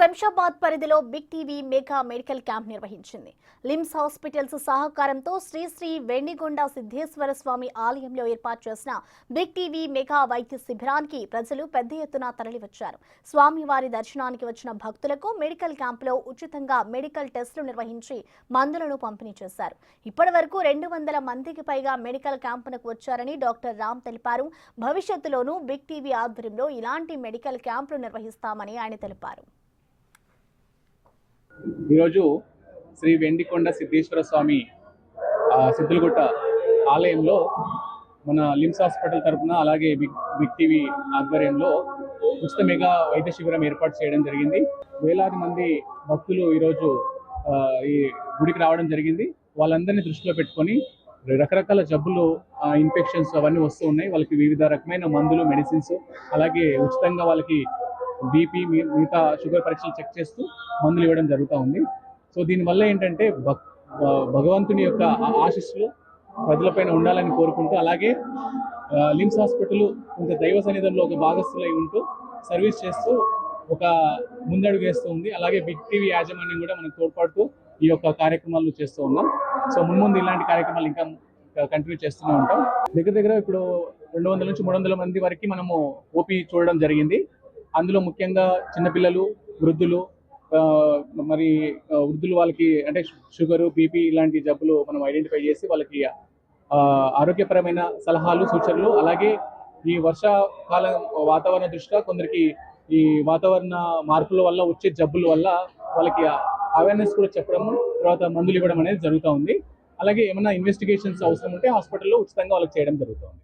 శంషాబాద్ పరిధిలో big TV mega medical camp నిర్వహించింది. LIMS hospitals సహకారంతో శ్రీ వెండిగొండ సిద్ధేశ్వర స్వామి ఆలయంలో ఏర్పాటు చేసిన బిగ్ టీవీ మెగా వైద్య శిబిరానికి ప్రజలు పెద్ద ఎత్తున తరలివచ్చారు. స్వామివారి దర్శనానికి వచ్చిన భక్తులకు మెడికల్ క్యాంపులో ఉచితంగా మెడికల్ టెస్టులు నిర్వహించి మందులను పంపిణీ చేశారు. ఇప్పటి వరకు 200 మందికి పైగా మెడికల్ క్యాంపునకు వచ్చారని డాక్టర్ రామ్ తెలిపారు. భవిష్యత్తులోనూ బిగ్ టీవీ ఆధ్వర్యంలో ఇలాంటి మెడికల్ క్యాంపులు నిర్వహిస్తామని ఆయన తెలిపారు. ఈరోజు శ్రీ వెండికొండ సిద్ధేశ్వర స్వామి సిద్ధులగుట్ట ఆలయంలో మన లిమ్స్ హాస్పిటల్ తరఫున అలాగే బిగ్ టీవీ ఆధ్వర్యంలో ఉచిత మెగా వైద్య శిబిరం ఏర్పాటు చేయడం జరిగింది. వేలాది మంది భక్తులు ఈరోజు ఈ గుడికి రావడం జరిగింది. వాళ్ళందరినీ దృష్టిలో పెట్టుకొని రకరకాల జబ్బులు, ఇన్ఫెక్షన్స్ అవన్నీ వస్తూ ఉన్నాయి. వాళ్ళకి వివిధ రకమైన మందులు, మెడిసిన్స్, అలాగే ఉచితంగా వాళ్ళకి బీపీ, మిగతా షుగర్ పరీక్షలు చెక్ చేస్తూ మందులు ఇవ్వడం జరుగుతూ ఉంది. సో దీనివల్ల ఏంటంటే భగవంతుని యొక్క ఆశీస్సులు ప్రజలపైన ఉండాలని కోరుకుంటూ, అలాగే లిమ్స్ హాస్పిటల్ కొంచెం దైవ సన్నిధంలో ఒక భాగస్థులై ఉంటూ సర్వీస్ చేస్తూ ఒక ముందడుగు వేస్తూ ఉంది. అలాగే బిగ్ టీవీ యాజమాన్యం కూడా మనకు తోడ్పడుతూ ఈ యొక్క కార్యక్రమాలు చేస్తూ ఉన్నాం. సో ముందు ఇలాంటి కార్యక్రమాలు ఇంకా కంటిన్యూ చేస్తూనే ఉంటాం. దగ్గర ఇప్పుడు 200 నుంచి 300 మంది వరకు మనము ఓపీ చూడడం జరిగింది. అందులో ముఖ్యంగా చిన్నపిల్లలు, వృద్ధులు, మరి వృద్ధులు వాళ్ళకి అంటే షుగరు, బీపీ ఇలాంటి జబ్బులు మనం ఐడెంటిఫై చేసి వాళ్ళకి ఆరోగ్యపరమైన సలహాలు, సూచనలు, అలాగే ఈ వర్షాకాలం వాతావరణ దృష్ట్యా కొందరికి ఈ వాతావరణ మార్పుల వల్ల వచ్చే జబ్బుల వల్ల వాళ్ళకి అవేర్నెస్ కూడా చెప్పడము, తర్వాత మందులు ఇవ్వడం అనేది జరుగుతూ ఉంది. అలాగే ఏమైనా ఇన్వెస్టిగేషన్స్ అవసరం ఉంటే హాస్పిటల్లో ఉచితంగా వాళ్ళకి చేయడం జరుగుతుంది.